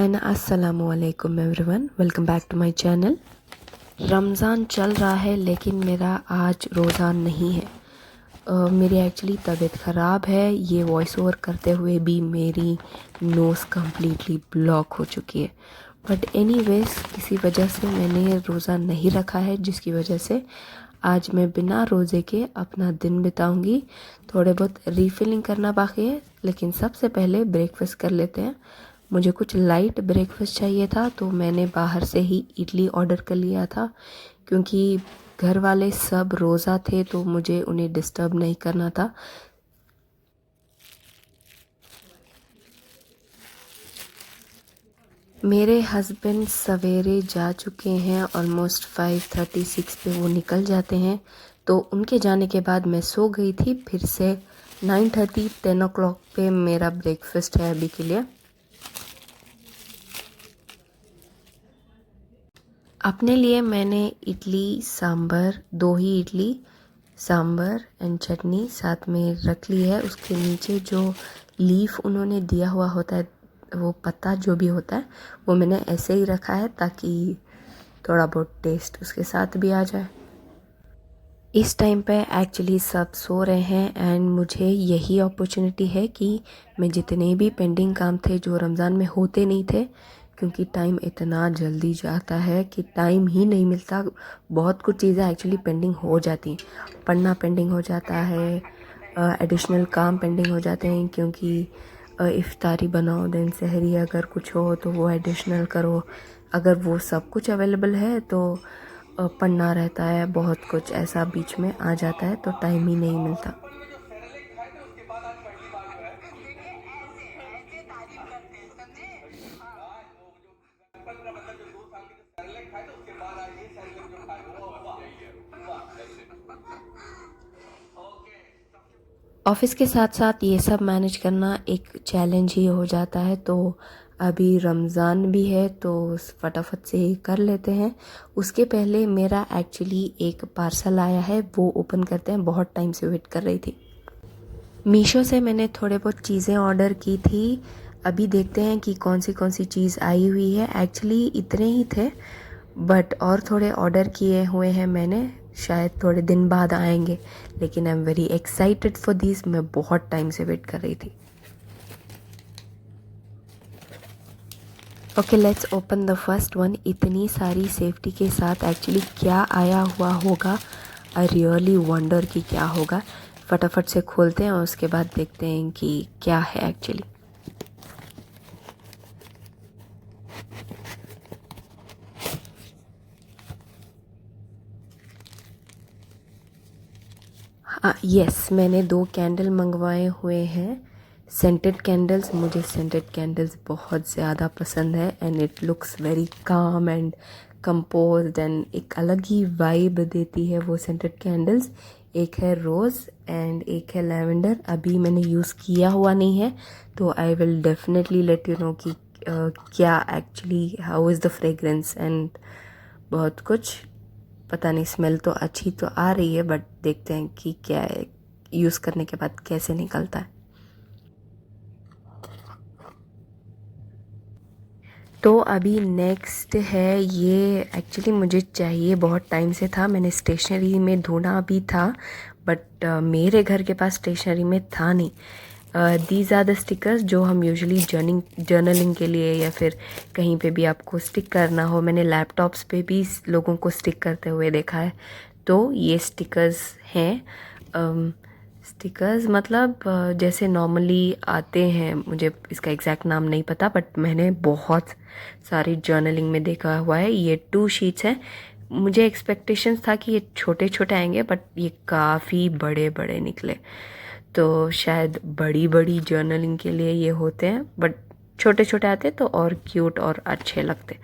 And अस्सलामु अलैकुम everyone, welcome back to my channel. Ramzan चल रहा है लेकिन मेरा आज रोज़ा नहीं है। मेरी एक्चुअली तबीयत ख़राब है। ये वॉइस ओवर करते हुए भी मेरी नोज़ कम्प्लीटली ब्लॉक हो चुकी है। बट एनीवेज किसी वजह से मैंने रोज़ा नहीं रखा है, जिसकी वजह से आज मैं बिना रोज़े के अपना दिन बिताऊंगी। थोड़े बहुत रीफिलिंग करना बाकी है, लेकिन सबसे पहले ब्रेकफास्ट कर लेते हैं। मुझे कुछ लाइट ब्रेकफास्ट चाहिए था, तो मैंने बाहर से ही इडली ऑर्डर कर लिया था, क्योंकि घर वाले सब रोज़ा थे तो मुझे उन्हें डिस्टर्ब नहीं करना था। मेरे हस्बैंड सवेरे जा चुके हैं, ऑलमोस्ट 5:36 पे वो निकल जाते हैं। तो उनके जाने के बाद मैं सो गई थी। फिर से 9:30 10 o'clock पे मेरा ब्रेकफास्ट है अभी के लिए। अपने लिए मैंने इडली सांभर, 2 ही इडली सांभर एंड चटनी साथ में रख ली है। उसके नीचे जो लीफ उन्होंने दिया हुआ होता है, वो पत्ता जो भी होता है, वो मैंने ऐसे ही रखा है ताकि थोड़ा बहुत टेस्ट उसके साथ भी आ जाए। इस टाइम पे एक्चुअली सब सो रहे हैं एंड मुझे यही अपॉर्चुनिटी है कि मैं जितने भी पेंडिंग काम थे जो रमज़ान में होते नहीं थे, क्योंकि टाइम इतना जल्दी जाता है कि टाइम ही नहीं मिलता। बहुत कुछ चीज़ें एक्चुअली पेंडिंग हो जाती हैं। पढ़ना पेंडिंग हो जाता है, एडिशनल काम पेंडिंग हो जाते हैं, क्योंकि इफ्तारी बनाओ, देन सहरी अगर कुछ हो तो वो एडिशनल करो। अगर वो सब कुछ अवेलेबल है तो पढ़ना रहता है। बहुत कुछ ऐसा बीच में आ जाता है तो टाइम ही नहीं मिलता। ऑफिस के साथ साथ ये सब मैनेज करना एक चैलेंज ही हो जाता है। तो अभी रमज़ान भी है तो फटाफट से कर लेते हैं। उसके पहले मेरा एक्चुअली एक पार्सल आया है, वो ओपन करते हैं। बहुत टाइम से वेट कर रही थी। मीशो से मैंने थोड़े बहुत चीज़ें ऑर्डर की थी। अभी देखते हैं कि कौन सी चीज़ आई हुई है। एक्चुअली इतने ही थे, बट और थोड़े ऑर्डर किए हुए हैं मैंने, शायद थोड़े दिन बाद आएंगे। लेकिन I am very excited for this. मैं बहुत टाइम से वेट कर रही थी। Okay, let's open the first one. इतनी सारी सेफ्टी के साथ एक्चुअली क्या आया हुआ होगा, आई रियली वंडर कि क्या होगा। फटाफट से खोलते हैं और उसके बाद देखते हैं कि क्या है एक्चुअली। यस, मैंने 2 कैंडल मंगवाए हुए हैं, सेंटेड कैंडल्स। मुझे सेंटेड कैंडल्स बहुत ज़्यादा पसंद है and it looks very calm and composed and एक अलग ही वाइब देती है वो सेंटेड कैंडल्स। एक है रोज़ एंड एक है लैवेंडर। अभी मैंने यूज़ किया हुआ नहीं है, तो आई will definitely let you know कि क्या actually how is the fragrance and बहुत कुछ। पता नहीं, स्मेल तो अच्छी तो आ रही है, बट देखते हैं कि क्या है, यूज़ करने के बाद कैसे निकलता है। तो अभी नेक्स्ट है ये। एक्चुअली मुझे चाहिए, बहुत टाइम से था, मैंने स्टेशनरी में ढूंढा भी था, बट मेरे घर के पास स्टेशनरी में था नहीं। दीज आर द स्टिकर्स जो हम यूजुअली जर्नलिंग के लिए या फिर कहीं पे भी आपको स्टिक करना हो। मैंने लैपटॉप्स पे भी लोगों को स्टिक करते हुए देखा है। तो ये स्टिकर्स हैं। स्टिकर्स मतलब जैसे नॉर्मली आते हैं, मुझे इसका एग्जैक्ट नाम नहीं पता, बट मैंने बहुत सारी जर्नलिंग में देखा हुआ है। ये 2 शीट्स हैं। मुझे एक्सपेक्टेशंस था कि ये छोटे छोटे आएंगे, बट ये काफ़ी बड़े बड़े निकले। तो शायद बड़ी बड़ी जर्नलिंग के लिए ये होते हैं, बट छोटे छोटे आते तो और क्यूट और अच्छे लगते।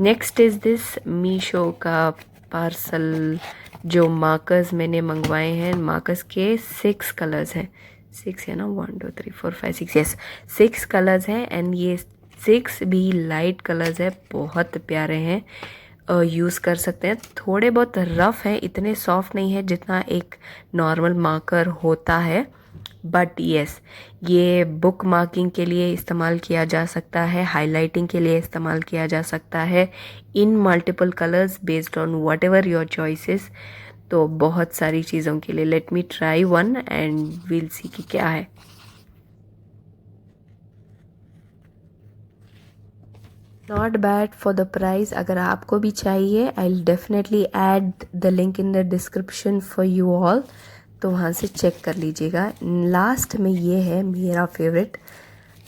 नेक्स्ट इज़ दिस मीशो का पार्सल। जो मार्कर्स मैंने मंगवाए हैं, मार्कर्स के 6 कलर्स हैं। 6 है ना, 1 2 3 4 5 6, यस 6 कलर्स हैं एंड ये 6 भी लाइट कलर्स है, बहुत प्यारे हैं। यूज़ कर सकते हैं। थोड़े बहुत रफ़ हैं, इतने सॉफ्ट नहीं है जितना एक नॉर्मल मार्कर होता है, बट येस, ये बुक मार्किंग के लिए इस्तेमाल किया जा सकता है, हाइलाइटिंग के लिए इस्तेमाल किया जा सकता है in multiple colours based on whatever your choices. तो बहुत सारी चीज़ों के लिए let me try one and we'll see कि क्या है। Not bad for the price. अगर आपको भी चाहिए I will definitely add the link in the description for you all, तो वहाँ से चेक कर लीजिएगा। लास्ट में ये है मेरा फेवरेट।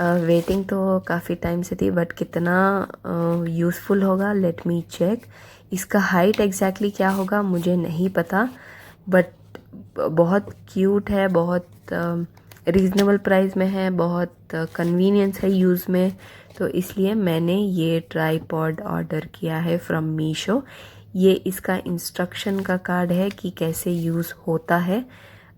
वेटिंग तो काफ़ी टाइम से थी बट कितना यूज़फुल होगा लेट मी चेक। इसका हाइट एग्जैक्टली क्या होगा मुझे नहीं पता, बट बहुत क्यूट है, बहुत रीज़नेबल प्राइस में है, बहुत कन्वीनियंस है यूज़ में। तो इसलिए मैंने ये ट्राईपॉड ऑर्डर किया है फ्रॉम मीशो। ये इसका इंस्ट्रक्शन का कार्ड है कि कैसे यूज़ होता है।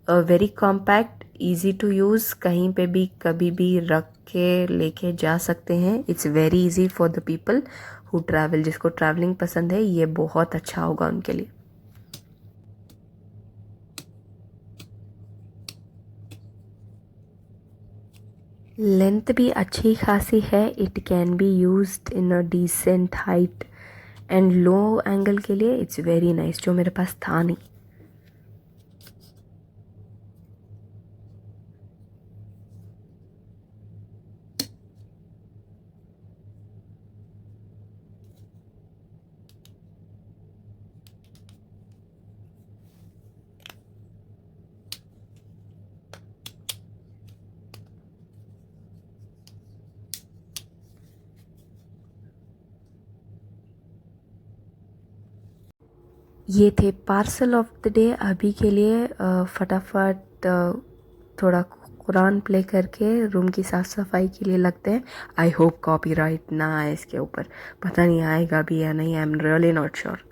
Very compact, easy to use, कहीं पे भी कभी भी रख के लेके जा सकते हैं। It's very easy for the people who travel. जिसको ट्रैवलिंग पसंद है ये बहुत अच्छा होगा उनके लिए। लेंथ भी अच्छी खासी है। It can be used in a decent height and low angle के लिए इट्स वेरी नाइस, जो मेरे पास था नहीं। ये थे पार्सल ऑफ द डे। अभी के लिए फटाफट थोड़ा कुरान प्ले करके रूम की साफ़ सफाई के लिए लगते हैं। आई होप कॉपीराइट ना आए इसके ऊपर, पता नहीं आएगा भी या नहीं, I am really not sure.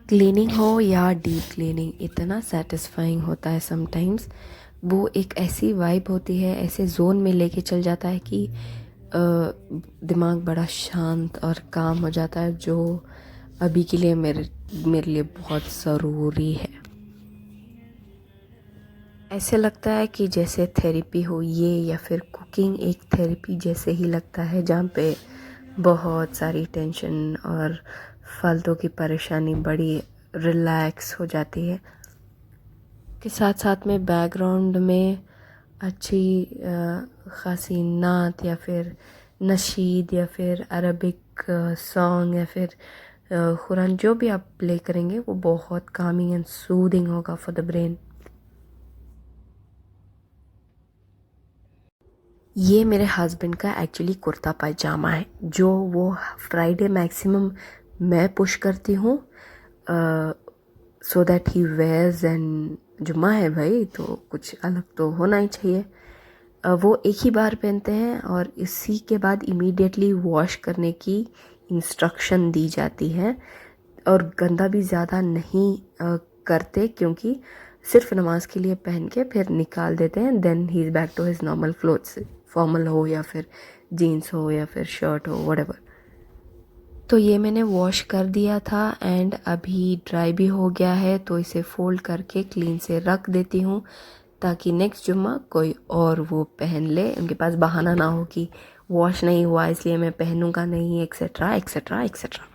Cleaning हो या डीप क्लीनिंग, इतना सेटिस्फाइंग होता है समटाइम्स। वो एक ऐसी वाइब होती है, ऐसे जोन में लेके चल जाता है कि दिमाग बड़ा शांत और काम हो जाता है, जो अभी के लिए मेरे लिए बहुत ज़रूरी है। ऐसे लगता है कि जैसे थेरेपी हो ये, या फिर कुकिंग एक थेरेपी जैसे ही लगता है, जहाँ पे बहुत सारी टेंशन और फालतू की परेशानी बड़ी रिलैक्स हो जाती है। के साथ साथ में बैकग्राउंड में अच्छी ख़ासी नात या फिर नशीद या फिर अरबिक सॉन्ग या फिर कुरान, जो भी आप प्ले करेंगे वो बहुत कामिंग एंड सूदिंग होगा फॉर द ब्रेन। ये मेरे हस्बैंड का एक्चुअली कुर्ता पायजामा है, जो वो फ्राइडे मैक्सिमम मैं पुश करती हूँ so that he wears. And Jumma है भाई, तो कुछ अलग तो होना ही चाहिए। वो एक ही बार पहनते हैं और इसी के बाद इमीडिएटली वॉश करने की इंस्ट्रक्शन दी जाती है, और गंदा भी ज़्यादा नहीं करते, क्योंकि सिर्फ नमाज के लिए पहन के फिर निकाल देते हैं। Then he is back to his normal clothes, formal हो या फिर जीन्स हो या फिर शर्ट हो, व्हाटएवर। तो ये मैंने वॉश कर दिया था एंड अभी ड्राई भी हो गया है, तो इसे फोल्ड करके क्लीन से रख देती हूँ, ताकि नेक्स्ट जुम्मा कोई और वो पहन ले, उनके पास बहाना ना हो कि वॉश नहीं हुआ इसलिए मैं पहनूंगा नहीं, एक्सेट्रा एक्सेट्रा एक्सेट्रा।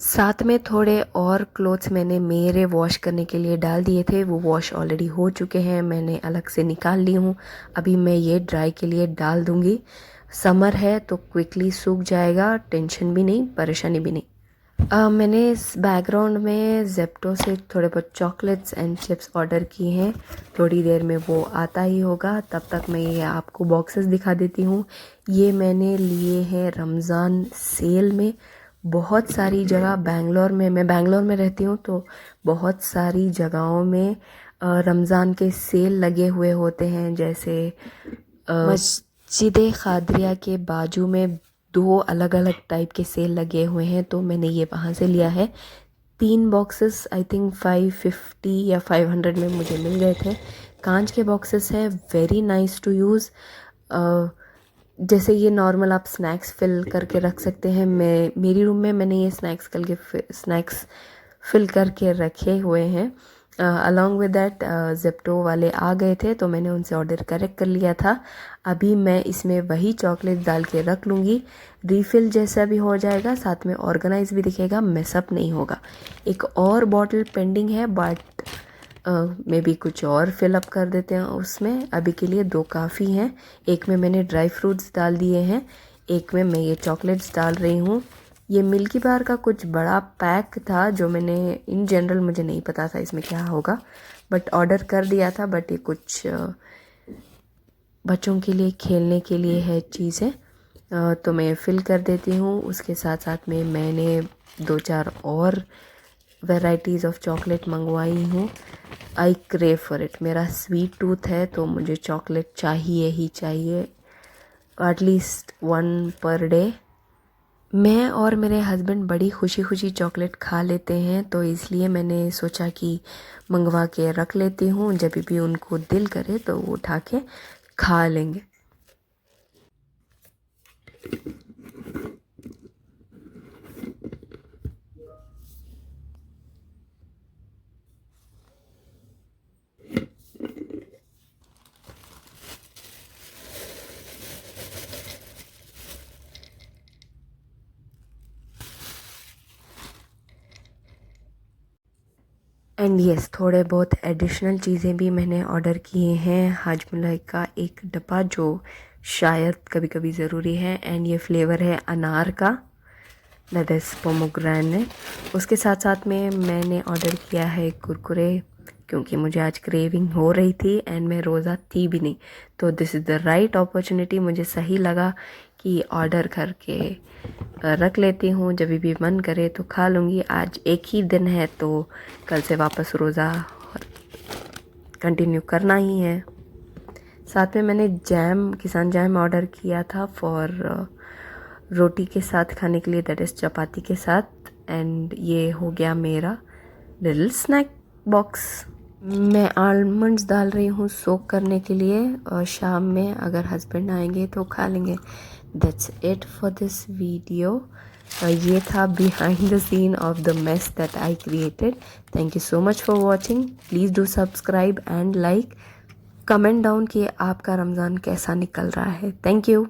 साथ में थोड़े और क्लोथ्स मैंने मेरे वॉश करने के लिए डाल दिए थे, वो वॉश ऑलरेडी हो चुके हैं, मैंने अलग से निकाल ली हूँ। अभी मैं ये ड्राई के लिए डाल दूँगी। समर है तो क्विकली सूख जाएगा, टेंशन भी नहीं, परेशानी भी नहीं। मैंने इस बैकग्राउंड में जेप्टो से थोड़े बहुत चॉकलेट्स एंड चिप्स ऑर्डर किए हैं, थोड़ी देर में वो आता ही होगा। तब तक मैं ये आपको बॉक्सेस दिखा देती हूँ। ये मैंने लिए हैं रमज़ान सेल में। बहुत सारी जगह बेंगलोर में, मैं बेंगलोर में रहती हूँ, तो बहुत सारी जगहों में रमज़ान के सेल लगे हुए होते हैं। जैसे मस्जिद खादरिया के बाजू में 2 अलग अलग टाइप के सेल लगे हुए हैं, तो मैंने ये वहाँ से लिया है। 3 बॉक्सेस आई थिंक 550 या 500 में मुझे मिल गए थे। कांच के बॉक्सेस हैं, वेरी नाइस टू यूज़। जैसे ये नॉर्मल आप स्नैक्स फिल करके रख सकते हैं। मेरी रूम में मैंने ये स्नैक्स फिल करके रखे हुए हैं। अलॉन्ग विद दैट जेप्टो वाले आ गए थे, तो मैंने उनसे ऑर्डर करेक्ट कर लिया था। अभी मैं इसमें वही चॉकलेट डाल के रख लूँगी। रीफ़िल जैसा भी हो जाएगा, साथ में ऑर्गेनाइज भी दिखेगा, मिसअप नहीं होगा। एक और बॉटल पेंडिंग है, बट मे बी कुछ और फिलअप कर देते हैं उसमें। अभी के लिए 2 काफ़ी हैं। एक में मैंने ड्राई फ्रूट्स डाल दिए हैं, एक में मैं ये चॉकलेट्स डाल रही हूँ। ये मिल्की बार का कुछ बड़ा पैक था, जो मैंने इन जनरल मुझे नहीं पता था इसमें क्या होगा, बट ऑर्डर कर दिया था। बट ये कुछ बच्चों के लिए खेलने के लिए है चीज़ें, तो मैं फिल कर देती हूँ। उसके साथ साथ में मैंने 2-4 और वैराइटीज़ ऑफ चॉकलेट मंगवाई हूँ। आई क्रेव फॉर इट। मेरा स्वीट टूथ है, तो मुझे चॉकलेट चाहिए ही चाहिए, एटलीस्ट 1 पर डे। मैं और मेरे हस्बैंड बड़ी खुशी खुशी चॉकलेट खा लेते हैं, तो इसलिए मैंने सोचा कि मंगवा के रख लेती हूँ, जब भी उनको दिल करे तो वो उठा के खा लेंगे। एंड यस, थोड़े बहुत एडिशनल चीज़ें भी मैंने ऑर्डर किए हैं। हाजमलाई का एक डब्बा, जो शायद कभी कभी ज़रूरी है, एंड ये फ्लेवर है अनार का, दैट इज़ पोमोग्रेनेट। उसके साथ साथ में मैंने ऑर्डर किया है कुरकुरे, क्योंकि मुझे आज क्रेविंग हो रही थी एंड मैं रोज़ा थी भी नहीं, तो this is the right opportunity. मुझे सही लगा कि ऑर्डर करके रख लेती हूँ, जब भी मन करे तो खा लूँगी। आज एक ही दिन है, तो कल से वापस रोज़ा कंटिन्यू करना ही है। साथ में मैंने जैम, किसान जैम ऑर्डर किया था फॉर रोटी के साथ खाने के लिए, दैट इज़ चपाती के साथ। एंड ये हो गया मेरा लिटिल स्नैक बॉक्स। मैं आलमंड्स डाल रही हूँ सोक करने के लिए, और शाम में अगर हस्बैंड आएंगे तो खा लेंगे। That's it for this video. ये था behind the scene of the mess that I created. Thank you so much for watching. Please do subscribe and like. Comment down कि आपका रमज़ान कैसा निकल रहा है। Thank you.